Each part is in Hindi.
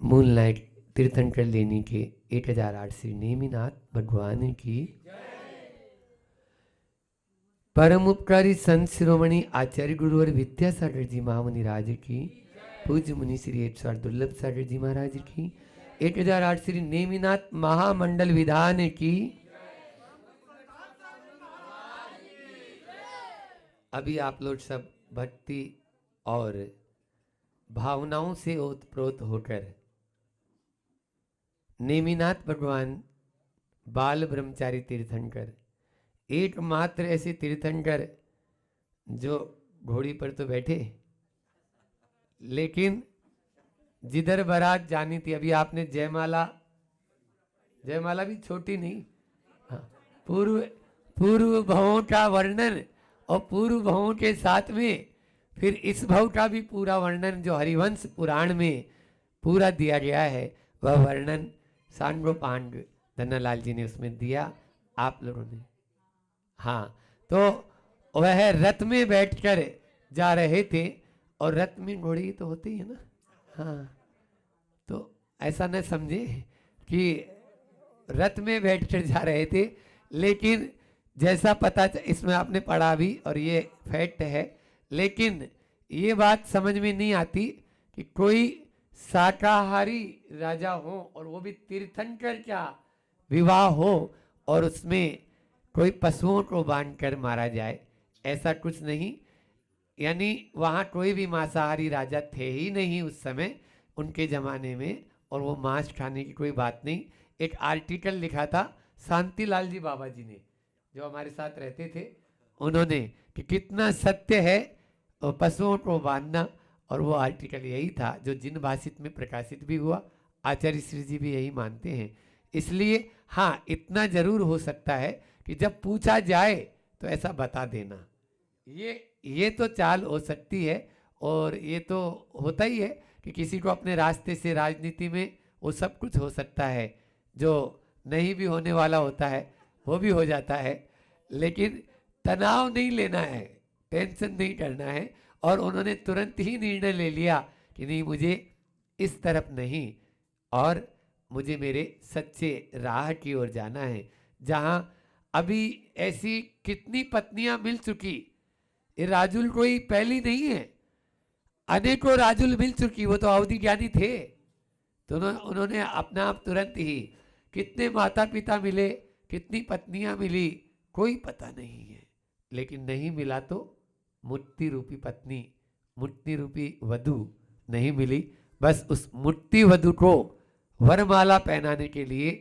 मूनलाइट तीर्थंकर लेनी के 1008 श्री नेमिनाथ भगवान की। परम उपकारी संत शिरोमणि आचार्य गुरुवर विद्यासागर जी महामुनि राज की। पूज्य मुनि श्री 108 दुर्लभ सागर जी महाराज की। 1008 श्री नेमिनाथ महामंडल विधान की। अभी आप लोग सब भक्ति और भावनाओं से ओतप्रोत होकर नेमिनाथ भगवान बाल ब्रह्मचारी तीर्थंकर, एकमात्र ऐसे तीर्थंकर जो घोड़ी पर तो बैठे, लेकिन जिधर बारात जानी थी, अभी आपने जयमाला, जयमाला भी छोटी नहीं, हाँ, पूर्व भवों का वर्णन और पूर्व भवों के साथ में फिर इस भव का भी पूरा वर्णन जो हरिवंश पुराण में पूरा दिया गया है, वह वर्णन सांगो पांड धन्नालाल जी ने उसमें दिया, आप लोगों ने। हाँ, तो वह रथ में बैठकर जा रहे थे, और रथ में घोड़ी तो होती है ना, हाँ, तो ऐसा न समझे कि रथ में बैठकर जा रहे थे, लेकिन जैसा पता इसमें आपने पढ़ा भी और ये फैक्ट है, लेकिन ये बात समझ में नहीं आती कि कोई शाकाहारी राजा हो और वो भी तीर्थंकर क्या विवाह हो और उसमें कोई पशुओं को बांधकर मारा जाए, ऐसा कुछ नहीं। यानी वहाँ कोई भी मांसाहारी राजा थे ही नहीं उस समय उनके ज़माने में, और वो मांस खाने की कोई बात नहीं। एक आर्टिकल लिखा था शांतिलाल जी बाबा जी ने, जो हमारे साथ रहते थे, उन्होंने कि कितना सत्य है पशुओं को बांधना, और वो आर्टिकल यही था जो जिन भाषित में प्रकाशित भी हुआ। आचार्य श्री जी भी यही मानते हैं। इसलिए हाँ, इतना जरूर हो सकता है कि जब पूछा जाए तो ऐसा बता देना, ये तो चाल हो सकती है, और ये तो होता ही है कि किसी को अपने रास्ते से राजनीति में वो सब कुछ हो सकता है, जो नहीं भी होने वाला होता है वो भी हो जाता है, लेकिन तनाव नहीं लेना है, टेंशन नहीं करना है। और उन्होंने तुरंत ही निर्णय ले लिया कि नहीं, मुझे इस तरफ नहीं, और मुझे मेरे सच्चे राह की ओर जाना है। जहाँ अभी ऐसी कितनी पत्नियां मिल चुकी, ये राजुल कोई पहली नहीं है, अनेकों राजुल मिल चुकी, वो तो अवधि ज्ञानी थे, तो उन्होंने अपना आप तुरंत ही, कितने माता पिता मिले, कितनी पत्नियां मिली, कोई पता नहीं है, लेकिन नहीं मिला तो मुक्ति रूपी पत्नी, मुक्ति रूपी वधू नहीं मिली। बस उस मुक्ति वधू को वरमाला पहनाने के लिए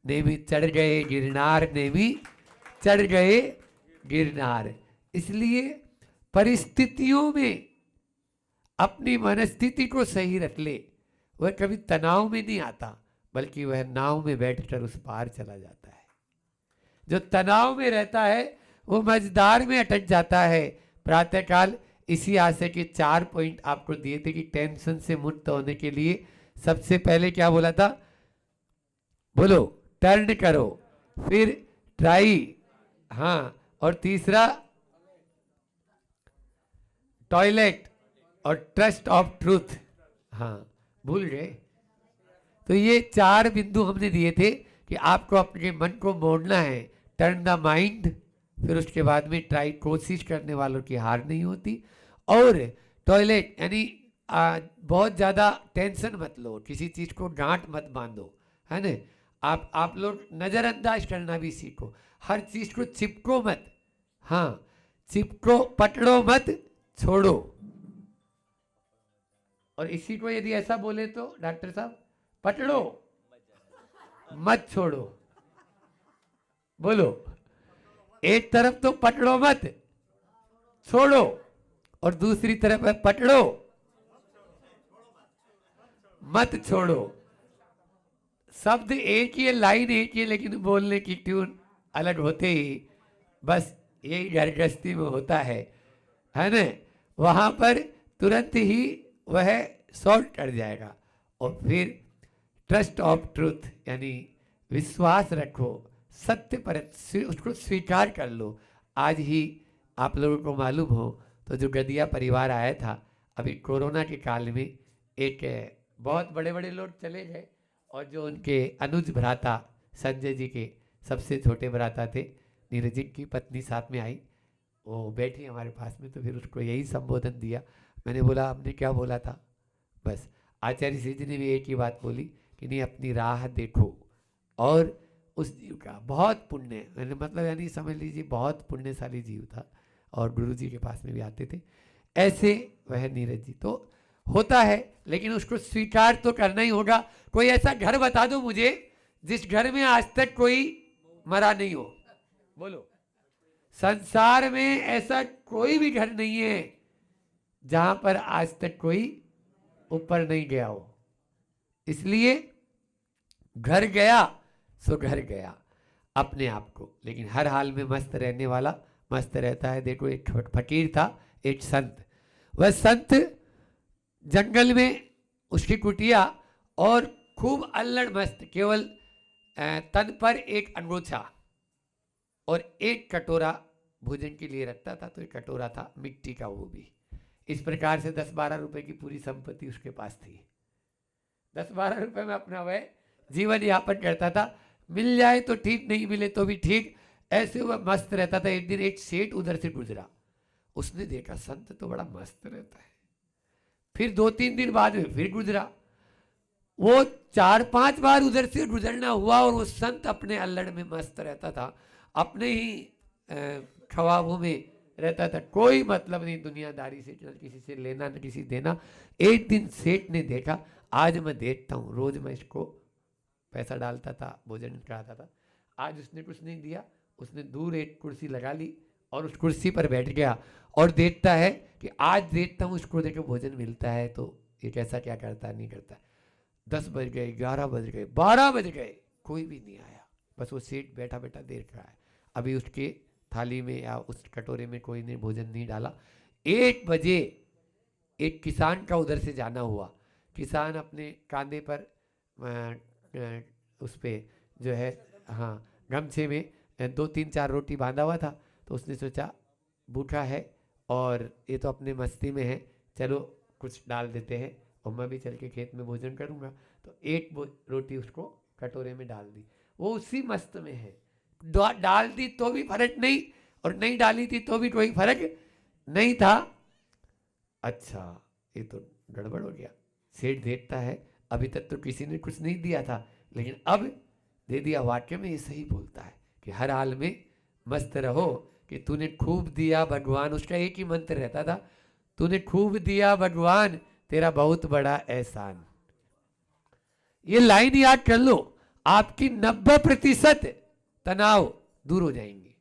नेमी चढ़ गए गिरनार, नेमी चढ़ गए गिरनार। इसलिए परिस्थितियों में अपनी मनस्थिति को सही रख ले, वह कभी तनाव में नहीं आता, बल्कि वह नाव में बैठकर उस पार चला जाता है। जो तनाव में रहता है वो मझधार में अटक जाता है। प्रातःकाल इसी आशय के 4 पॉइंट आपको दिए थे कि टेंशन से मुक्त होने के लिए सबसे पहले क्या बोला था, बोलो, टर्न करो, फिर ट्राई, हाँ, और तीसरा टॉयलेट, और ट्रस्ट ऑफ ट्रूथ, हाँ, भूल गए। तो ये 4 बिंदु हमने दिए थे कि आपको अपने मन को मोड़ना है, टर्न द माइंड, फिर उसके बाद में ट्राई, कोशिश करने वालों की हार नहीं होती, और टॉयलेट यानी बहुत ज़्यादा टेंशन मत लो, किसी चीज़ को गांठ मत बांधो, है ना। आप लोग नज़रअंदाज करना भी सीखो, हर चीज़ को चिपको मत, हाँ, चिपको, पकड़ो मत, छोड़ो। और इसी को यदि ऐसा बोले तो डॉक्टर साहब, पकड़ो मत छोड़ो, बोलो, एक तरफ तो पकड़ो मत छोड़ो, और दूसरी तरफ है पकड़ो मत छोड़ो। शब्द एक ही है, लाइन एक ही है, लेकिन बोलने की ट्यून अलग होते ही बस यही घरगृहस्थी में होता है ना। वहां पर तुरंत ही वह सॉल्व कर जाएगा। और फिर ट्रस्ट ऑफ ट्रूथ यानी विश्वास रखो, सत्य पर उसको स्वीकार कर लो। आज ही आप लोगों को मालूम हो तो जो गदिया परिवार आया था अभी कोरोना के काल में, एक बहुत बड़े बड़े लोग चले गए, और जो उनके अनुज भ्राता संजय जी के सबसे छोटे भ्राता थे, नीरज जी की पत्नी साथ में आई, वो बैठी हमारे पास में, तो फिर उसको यही संबोधन दिया। मैंने बोला आपने क्या बोला था? बस आचार्य श्री जी ने भी एक ही बात बोली कि नहीं, अपनी राह देखो, और उस जीव का बहुत पुण्य, मैंने मतलब यानी समझ लीजिए बहुत पुण्यशाली जीव था, और गुरु जी के पास में भी आते थे। ऐसे वह नीरज जी तो होता है, लेकिन उसको स्वीकार तो करना ही होगा। कोई ऐसा घर बता दो मुझे जिस घर में आज तक कोई मरा नहीं हो, बोलो। संसार में ऐसा कोई भी घर नहीं है जहां पर आज तक कोई ऊपर नहीं गया हो। इसलिए घर गया सो घर गया अपने आप को, लेकिन हर हाल में मस्त रहने वाला मस्त रहता है। देखो एक फकीर था, एक संत, वह संत जंगल में उसकी कुटिया, और खूब अल्लड़ मस्त, केवल तन पर एक अंगोछा और एक कटोरा भोजन के लिए रखता था, तो एक कटोरा था मिट्टी का, वो भी। इस प्रकार से 10-12 रुपए की पूरी संपत्ति उसके पास थी। 10-12 रुपए में अपना वह जीवन यापन करता था, मिल जाए तो ठीक, नहीं मिले तो भी ठीक, ऐसे वह मस्त रहता था। एक दिन एक सेठ उधर से गुजरा, उसने देखा संत तो बड़ा मस्त रहता है। फिर 2-3 दिन बाद में फिर गुजरा, वो 4-5 बार उधर से गुजरना हुआ, और वो संत अपने अल्लड़ में मस्त रहता था, अपने ही ख्वाबों में रहता था, कोई मतलब नहीं दुनियादारी से, न किसी से लेना न किसी देना। एक दिन सेठ ने देखा, आज मैं देखता हूँ, रोज मैं इसको पैसा डालता था, भोजन कराता था, आज उसने कुछ नहीं दिया। उसने दूर एक कुर्सी लगा ली और उस कुर्सी पर बैठ गया, और देखता है कि आज देखता हूँ इसको देखो भोजन मिलता है तो ये कैसा क्या करता नहीं करता। 10 बज गए, 11 बज गए, 12 बज गए, कोई भी नहीं आया। बस वो सेठ बैठा बैठा देख रहा है, अभी उसके थाली में या उस कटोरे में कोई ने भोजन नहीं डाला। 1 बजे एक किसान का उधर से जाना हुआ, किसान अपने कांधे पर उस पे जो है, हाँ, गमछे में 2-3-4 रोटी बांधा हुआ था, तो उसने सोचा भूखा है और ये तो अपने मस्ती में है, चलो कुछ डाल देते हैं और मैं भी चल के खेत में भोजन करूँगा। तो एक रोटी उसको कटोरे में डाल दी, वो उसी मस्त में है, डाल दी तो भी फर्क नहीं, और नहीं डाली थी तो भी कोई फर्क नहीं था। अच्छा, ये तो गड़बड़ हो गया। सेठ देखता है अभी तक तो किसी ने कुछ नहीं दिया था, लेकिन अब दे दिया। वाक्य में ये सही बोलता है कि हर हाल में मस्त रहो, कि तूने खूब दिया भगवान, उसका एक ही मंत्र रहता था, तूने खूब दिया भगवान, तेरा बहुत बड़ा एहसान। ये लाइन याद कर लो, आपकी 90% तनाव दूर हो जाएंगे।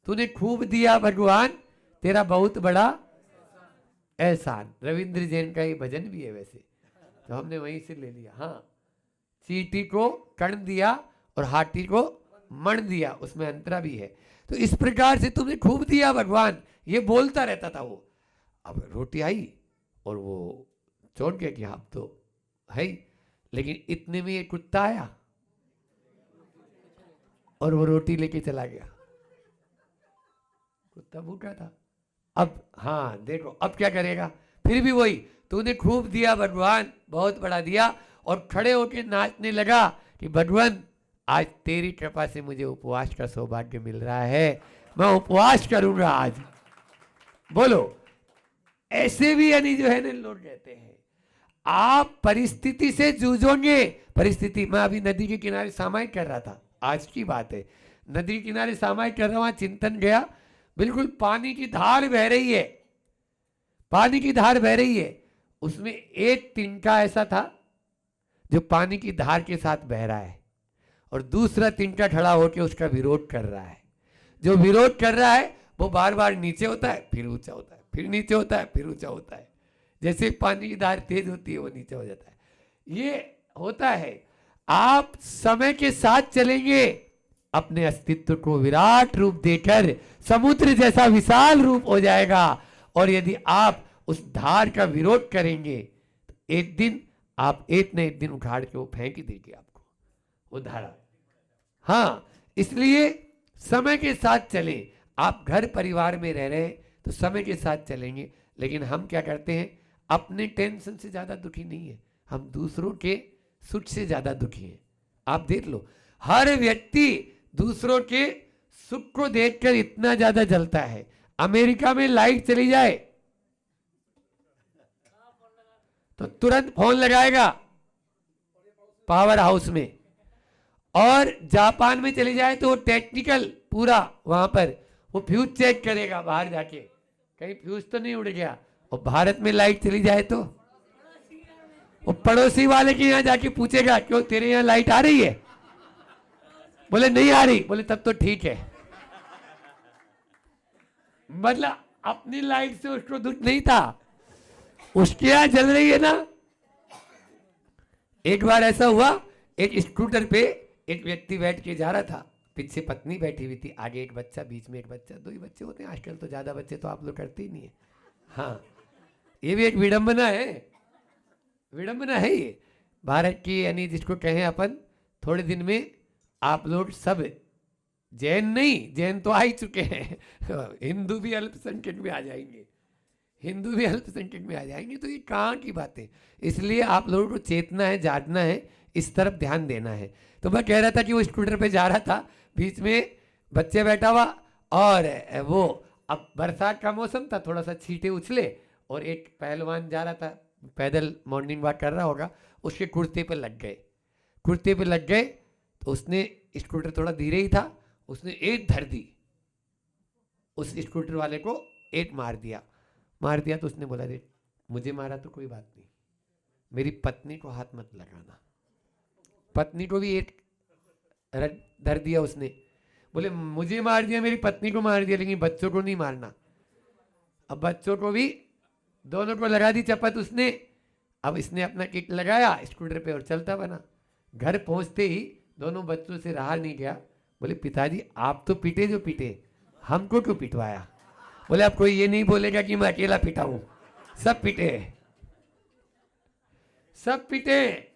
तूने खूब दिया भगवान, तेरा बहुत बड़ा एहसान। रविंद्र जैन का ये भजन भी है वैसे, तो हमने वहीं से ले लिया। हाँ, चींटी को कर्ण दिया और हाथी को मण दिया, उसमें अंतरा भी है। तो इस प्रकार से तुमने खूब दिया भगवान, ये बोलता रहता था वो। अब रोटी आई और वो चौंक गया कि आप तो है ही, लेकिन इतने में ये कुत्ता आया और वो रोटी लेके चला गया। कुत्ता भूखा था। अब हाँ देखो, अब क्या करेगा, फिर भी वही, तूने खूब दिया भगवान, बहुत बड़ा दिया, और खड़े होके नाचने लगा कि भगवान आज तेरी कृपा से मुझे उपवास का सौभाग्य मिल रहा है, मैं उपवास करूंगा आज। बोलो, ऐसे भी यानी जो है ना लोग कहते हैं आप परिस्थिति से जूझोगे। परिस्थिति, मैं अभी नदी के किनारे सामायिक कर रहा था, आज की बात है, नदी के किनारे सामायिक कर रहा, वहां चिंतन गया, बिल्कुल पानी की धार बह रही है, पानी की धार बह रही है, उसमें एक तिनका ऐसा था जो पानी की धार के साथ बह रहा है, और दूसरा तिनका खड़ा होकर उसका विरोध कर रहा है। जो विरोध कर रहा है वो बार बार नीचे होता है, फिर ऊंचा होता है, फिर नीचे होता है, फिर ऊंचा होता है। जैसे पानी की धार तेज होती है वो नीचे हो जाता है। ये होता है, आप समय के साथ चलेंगे, अपने अस्तित्व को विराट रूप देकर समुद्र जैसा विशाल रूप हो जाएगा। और यदि आप उस धार का विरोध करेंगे तो एक दिन आप एक न एक दिन उखाड़ के वो फेंक ही देगी आपको वो धारा। हाँ, इसलिए समय के साथ चलें। आप घर परिवार में रह रहे हैं तो समय के साथ चलेंगे, लेकिन हम क्या करते हैं, अपने टेंशन से ज्यादा दुखी नहीं है, हम दूसरों के सुख से ज्यादा दुखी हैं। आप देख लो, हर व्यक्ति दूसरों के सुख को देखकर इतना ज्यादा जलता है। अमेरिका में लाइट चली जाए तो तुरंत फोन लगाएगा पावर हाउस में, और जापान में चली जाए तो वो टेक्निकल पूरा वहां पर वो फ्यूज चेक करेगा बाहर जाके, कहीं फ्यूज तो नहीं उड़ गया। और भारत में लाइट चली जाए तो वो पड़ोसी वाले के यहाँ जाके पूछेगा, क्यों तेरे यहाँ लाइट आ रही है? बोले नहीं आ रही, बोले तब तो ठीक है। मतलब अपनी लाइट से उसको दुख नहीं था, उसके यहाँ जल रही है ना। एक बार ऐसा हुआ, एक स्कूटर पे एक व्यक्ति बैठ के जा रहा था, पीछे पत्नी बैठी हुई थी, आगे एक बच्चा, बीच में एक बच्चा। दो ही बच्चे होते हैं आजकल तो, ज्यादा बच्चे तो आप लोग करते ही नहीं है। हाँ, ये भी एक विडंबना है, विडंबना है ये भारत की, यानी जिसको कहें अपन। थोड़े दिन में आप लोग सब, जैन नहीं, जैन तो आ ही चुके हैं, हिंदू भी अल्पसंख्यक में आ जाएंगे, हिंदू भी अल्पसंख्यक में आ जाएंगे। तो ये कहाँ की बातें, इसलिए आप लोगों को चेतना है, जागना है, इस तरफ ध्यान देना है। तो मैं कह रहा था कि वो स्कूटर पे जा रहा था, बीच में बच्चे बैठा हुआ, और वो अब बरसात का मौसम था, थोड़ा सा छींटे उछले, और एक पहलवान जा रहा था पैदल, मॉर्निंग वॉक कर रहा होगा, उसके कुर्ते पे लग गए, कुर्ते पे लग गए। तो उसने, स्कूटर थोड़ा धीरे ही था, उसने एक धर दी, उस स्कूटर वाले को एक मार दिया। मार दिया तो उसने बोला, देख मुझे मारा तो कोई बात नहीं, मेरी पत्नी को हाथ मत लगाना। पत्नी को भी एक धर दिया उसने, बोले मुझे मार दिया, मेरी पत्नी को मार दिया, लेकिन बच्चों को नहीं मारना। अब बच्चों को भी, दोनों को लगा दी चपत उसने। अब इसने अपना किक लगाया स्कूटर पे और चलता बना। घर पहुंचते ही दोनों बच्चों से रहा नहीं गया, बोले पिताजी आप तो पीटे जो पीटे, हमको क्यों पिटवाया? बोले अब कोई ये नहीं बोलेगा कि मैं अकेला पिटा हूं, सब पिटे, सब पिटे।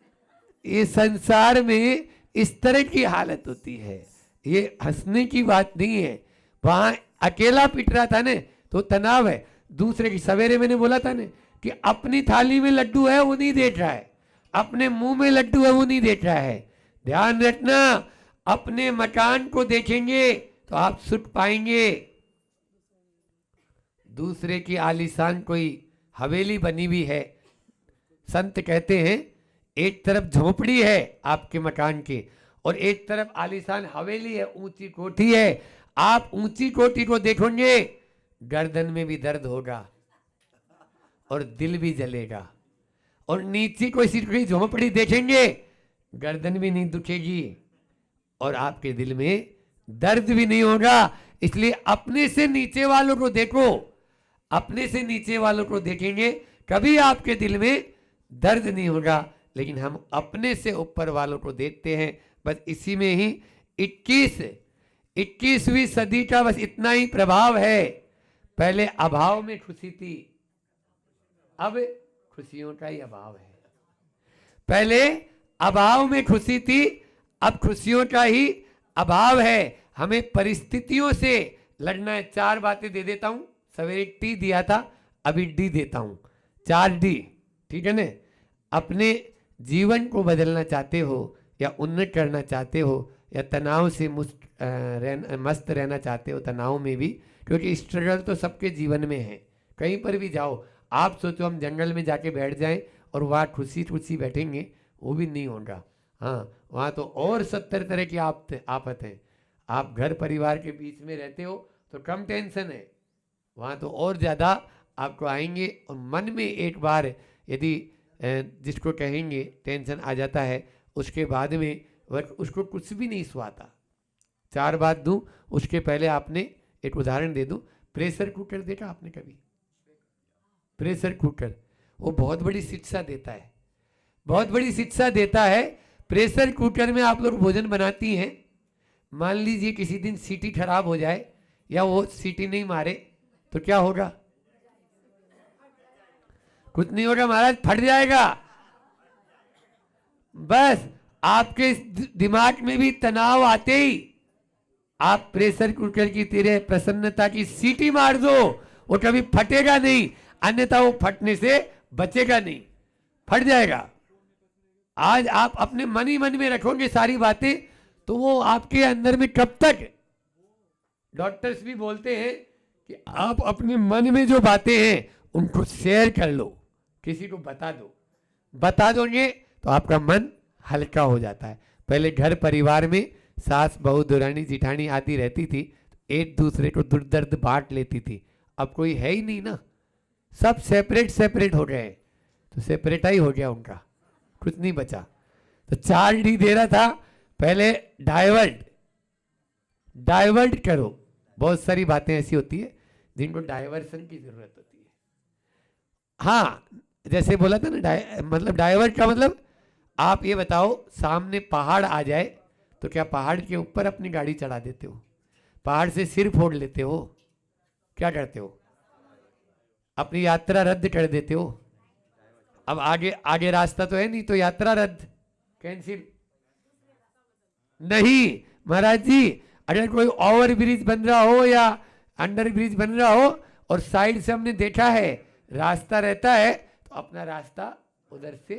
ये संसार में इस तरह की हालत होती है, ये हंसने की बात नहीं है। वहां अकेला पिट रहा था ने तो तनाव है, दूसरे की। सवेरे मैंने बोला था ने कि अपनी थाली में लड्डू है वो नहीं देख रहा है, अपने मुंह में लड्डू है वो नहीं देख रहा है। ध्यान रखना, अपने मकान को देखेंगे तो आप सुख पाएंगे। दूसरे की आलीशान कोई हवेली बनी हुई है, संत कहते हैं एक तरफ झोपड़ी है आपके मकान की, और एक तरफ आलीशान हवेली है, ऊंची कोठी है। आप ऊंची कोठी को देखोगे, गर्दन में भी दर्द होगा और दिल भी जलेगा। और नीचे कोई झोपड़ी देखेंगे, गर्दन भी नहीं दुखेगी और आपके दिल में दर्द भी नहीं होगा। इसलिए अपने से नीचे वालों को देखो, अपने से नीचे वालों को देखेंगे कभी आपके दिल में दर्द नहीं होगा। लेकिन हम अपने से ऊपर वालों को देखते हैं। बस इसी में ही 21वीं सदी का बस इतना ही प्रभाव है। पहले अभाव में खुशी थी, अब खुशियों का ही अभाव है। पहले अभाव में खुशी थी, अब खुशियों का ही अभाव है। हमें परिस्थितियों से लड़ना है। 4 बातें दे देता हूं, सवेरे टी दिया था, अभी डी देता हूं, 4 डी, ठीक है ना। अपने जीवन को बदलना चाहते हो या उन्नत करना चाहते हो या तनाव से मस्त रहना चाहते हो, तनाव में भी, क्योंकि स्ट्रगल तो सबके जीवन में है। कहीं पर भी जाओ, आप सोचो हम जंगल में जाके बैठ जाएं और वहाँ खुशी खुशी बैठेंगे, वो भी नहीं होगा। हाँ, वहाँ तो और 70 तरह की आफत है। आप घर परिवार के बीच में रहते हो तो कम टेंशन है, वहाँ तो और ज़्यादा आपको आएंगे। और मन में एक बार यदि जिसको कहेंगे टेंशन आ जाता है, उसके बाद में वह उसको कुछ भी नहीं सुहाता। 4 बात दूं, उसके पहले आपने एक उदाहरण दे दूं। प्रेशर कुकर देखा आपने कभी? प्रेशर कुकर वो बहुत बड़ी शिक्षा देता है, बहुत बड़ी शिक्षा देता है। प्रेशर कुकर में आप लोग भोजन बनाती हैं, मान लीजिए किसी दिन सीटी खराब हो जाए या वो सीटी नहीं मारे तो क्या होगा? कुछ नहीं होगा महाराज, फट जाएगा। बस आपके दिमाग में भी तनाव आते ही आप प्रेशर कुकर की तरह प्रसन्नता की सीटी मार दो, वो कभी फटेगा नहीं, अन्यथा वो फटने से बचेगा नहीं, फट जाएगा। आज आप अपने मन ही मन में रखोगे सारी बातें, तो वो आपके अंदर में कब तक, डॉक्टर्स भी बोलते हैं कि आप अपने मन में जो बातें हैं उनको शेयर कर लो, किसी को बता दोगे तो आपका मन हल्का हो जाता है। पहले घर परिवार में सास बहू दुरानी जिठानी आदि रहती थी, एक दूसरे को दुख दर्द बांट लेती थी। अब कोई है ही नहीं ना, सब सेपरेट हो गए, तो सेपरेट ही हो गया उनका, कुछ नहीं बचा। तो 4D दे रहा था, पहले डाइवर्ट करो। बहुत सारी बातें ऐसी होती है जिनको डाइवर्सन की जरूरत होती है। हाँ, जैसे बोला था ना, मतलब डाइवर्ट का मतलब, आप ये बताओ सामने पहाड़ आ जाए तो क्या पहाड़ के ऊपर अपनी गाड़ी चढ़ा देते हो? पहाड़ से सिर फोड़ लेते हो? क्या करते हो? अपनी यात्रा रद्द कर देते हो? अब आगे रास्ता तो है नहीं, तो यात्रा रद्द, कैंसिल नहीं। महाराज जी, अगर कोई ओवर ब्रिज बन रहा हो या अंडर ब्रिज बन रहा हो और साइड से हमने देखा है रास्ता रहता है, तो अपना रास्ता उधर से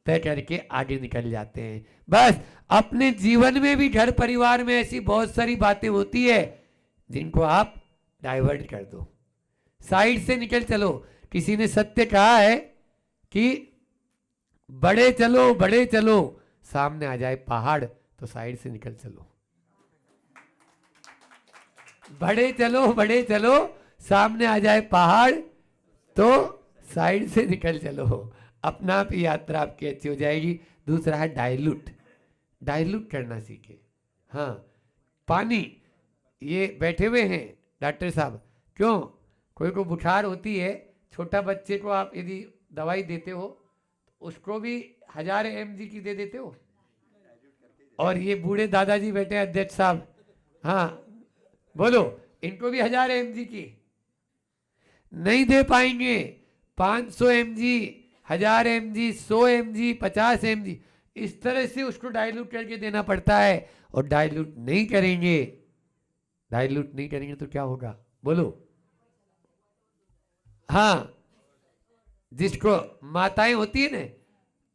तय करके आगे निकल जाते हैं। बस अपने जीवन में भी, घर परिवार में ऐसी बहुत सारी बातें होती है जिनको आप डाइवर्ट कर दो, साइड से निकल चलो। किसी ने सत्य कहा है कि बड़े चलो, सामने आ जाए पहाड़ तो साइड से निकल चलो। बड़े चलो, सामने आ जाए पहाड़ तो साइड से निकल चलो, अपना आप यात्रा आपकी अच्छी हो जाएगी। दूसरा है डाइल्यूट करना सीखे। हाँ, पानी, ये बैठे हुए हैं डॉक्टर साहब, क्यों? कोई को बुखार होती है, छोटा बच्चे को आप यदि दवाई देते हो तो उसको भी 1000 mg की दे देते हो, और ये बूढ़े दादाजी बैठे हैं अध्यक्ष साहब, हाँ बोलो, इनको भी 1000 mg की नहीं दे पाएंगे। 500 mg, 1000 mg, 100 mg, 50 mg, इस तरह से उसको डाइल्यूट करके देना पड़ता है। और डाइल्यूट नहीं करेंगे तो क्या होगा बोलो? हाँ, जिसको माताएं होती है ना,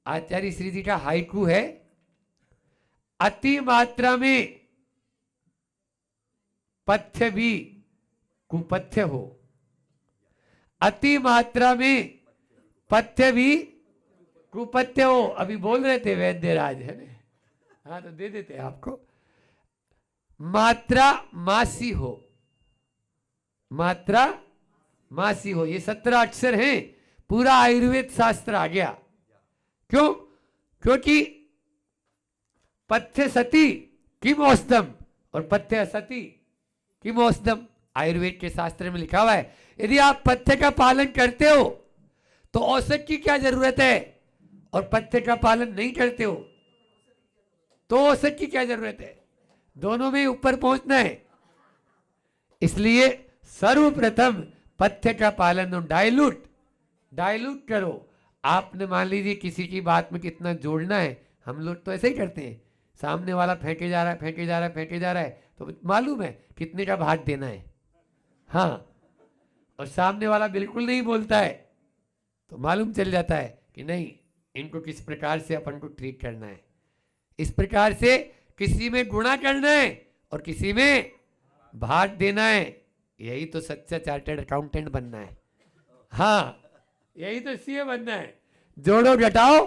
आचार्य श्री जी का हाइकू है, अति मात्रा में पथ्य भी कुपथ्य हो, अति मात्रा में पथ्य भी कुपथ्य हो। अभी बोल रहे थे वैद्यराज, है ना? हाँ, तो दे देते आपको। मात्रा मासी हो, ये 17 अक्षर हैं, पूरा आयुर्वेद शास्त्र आ गया। क्यों? क्योंकि पथ्य सती किमोस्तम और पथ्य असती किमोस्तम, आयुर्वेद के शास्त्र में लिखा हुआ है। यदि आप पथ्य का पालन करते हो तो औषध की क्या जरूरत है, और पथ्य का पालन नहीं करते हो तो औषध की क्या जरूरत है? दोनों में ऊपर पहुंचना है। इसलिए सर्वप्रथम पथ्य का पालन और डाइल्यूट करो। आपने मान लीजिए किसी की बात में कितना जोड़ना है, हम लोग तो ऐसे ही करते हैं, सामने वाला फेंके जा रहा है तो मालूम है कितने का भाग देना है। हाँ, और सामने वाला बिल्कुल नहीं बोलता है तो मालूम चल जाता है कि नहीं, इनको किस प्रकार से अपन को ट्रीट करना है। इस प्रकार से किसी में गुणा करना है और किसी में भाग देना है। यही तो सच्चा चार्टर्ड अकाउंटेंट बनना है। हाँ, यही तो सीए बनना है। जोड़ो घटाओ,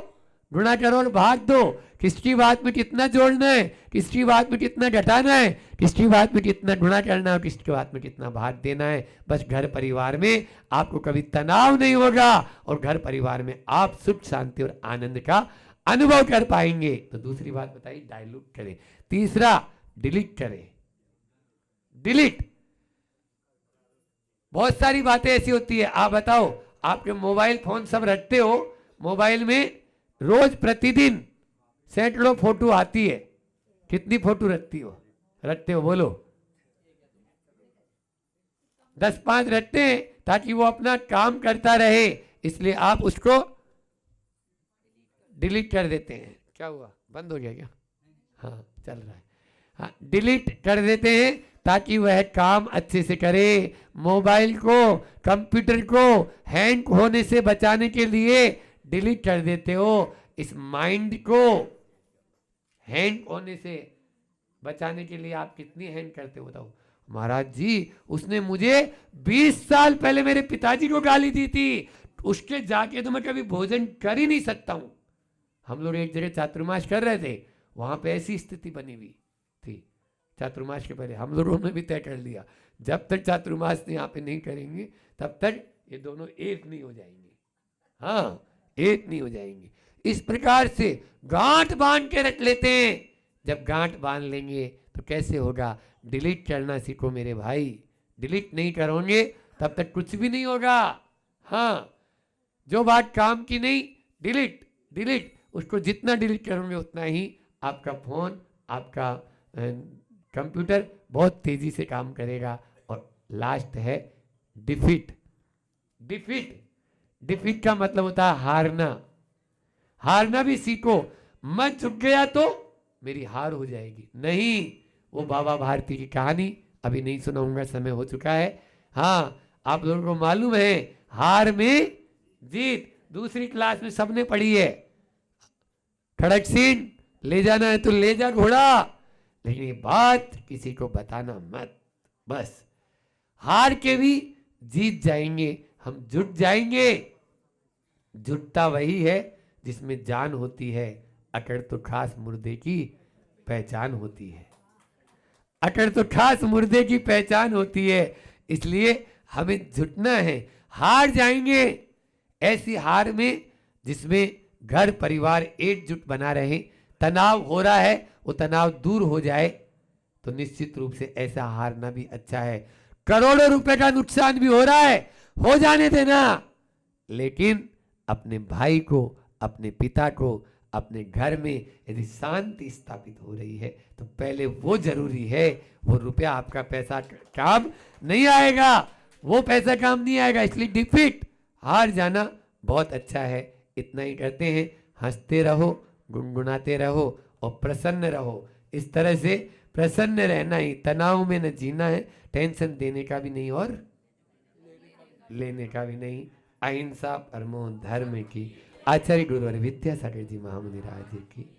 गुणा करो और भाग दो। किसकी बात में कितना जोड़ना है, किसकी बात में कितना घटाना है, किसकी बात में कितना गुणा करना है, किसकी बात में कितना भाग देना है। बस घर परिवार में आपको कभी तनाव नहीं होगा और घर परिवार में आप सुख शांति और आनंद का अनुभव कर पाएंगे। तो दूसरी बात बताइए, डाइल्यूट करें। तीसरा, डिलीट करें। बहुत सारी बातें ऐसी होती है। आप बताओ, आपके मोबाइल फोन सब रखते हो, मोबाइल में रोज प्रतिदिन सैकड़ों फोटो आती है, कितनी फोटो रखते हो बोलो? 10-5 रखते हैं ताकि वो अपना काम करता रहे, इसलिए आप उसको डिलीट कर देते हैं। क्या हुआ, बंद हो गया क्या? हाँ, चल रहा है। हाँ, डिलीट कर देते हैं ताकि वह काम अच्छे से करे। मोबाइल को, कंप्यूटर को हैंग होने से बचाने के लिए डिलीट कर देते हो। इस माइंड को हैंग होने से बचाने के लिए आप कितनी हैंग करते हो बताओ। महाराज जी, उसने मुझे 20 साल पहले मेरे पिताजी को गाली दी थी, उसके जाके तो मैं कभी भोजन कर ही नहीं सकता हूं। हम लोग एक जगह चातुर्मास कर रहे थे, वहां पे ऐसी स्थिति बनी हुई थी। चातुर्मास के पहले हम लोगों ने भी तय कर लिया, जब तक चातुर्मास यहाँ पे नहीं करेंगे तब तक ये दोनों एक नहीं हो जाएंगे। हाँ, एक नहीं हो जाएंगे। इस प्रकार से गांठ बांध के रख लेते हैं। जब गांठ बांध लेंगे तो कैसे होगा? डिलीट करना सीखो मेरे भाई। डिलीट नहीं करोगे तब तक कुछ भी नहीं होगा। हाँ, जो बात काम की नहीं, डिलीट डिलीट, उसको जितना डिलीट करोगे उतना ही आपका फोन, आपका कंप्यूटर बहुत तेजी से काम करेगा। और लास्ट है डिफीट। डिफीट डिफीट का मतलब होता है हारना। हारना भी सीखो। मैं झुक गया तो मेरी हार हो जाएगी, नहीं। वो बाबा भारती की कहानी अभी नहीं सुनाऊंगा, समय हो चुका है। हाँ, आप लोगों को मालूम है हार में जीत दूसरी क्लास में सबने पढ़ी है। खड़क सिंह, ले जाना है तो ले जा घोड़ा, लेकिन ये बात किसी को बताना मत। बस हार के भी जीत जाएंगे, हम जुट जाएंगे। जुटता वही है जिसमें जान होती है। अकड़ तो खास मुर्दे की पहचान होती है। अकड़ तो खास मुर्दे की पहचान होती है। इसलिए हमें जुटना है। हार जाएंगे ऐसी हार में जिसमें घर परिवार एकजुट बना रहे। तनाव हो रहा है, वो तनाव दूर हो जाए तो निश्चित रूप से ऐसा हारना भी अच्छा है। करोड़ों रुपए का नुकसान भी हो रहा है, हो जाने देना, लेकिन अपने भाई को, अपने पिता को, अपने घर में यदि शांति स्थापित हो रही है तो पहले वो जरूरी है। वो रुपया, आपका पैसा काम नहीं आएगा, वो पैसा काम नहीं आएगा। इसलिए डिफीट, हार जाना बहुत अच्छा है। इतना ही करते हैं। हंसते रहो, गुनगुनाते रहो और प्रसन्न रहो। इस तरह से प्रसन्न रहना ही, तनाव में न जीना है, टेंशन देने का भी नहीं और लेने का भी नहीं। अहिंसा परमो धर्म की। आचार्य गुरुवर विद्यासागर जी महामुनि राज की।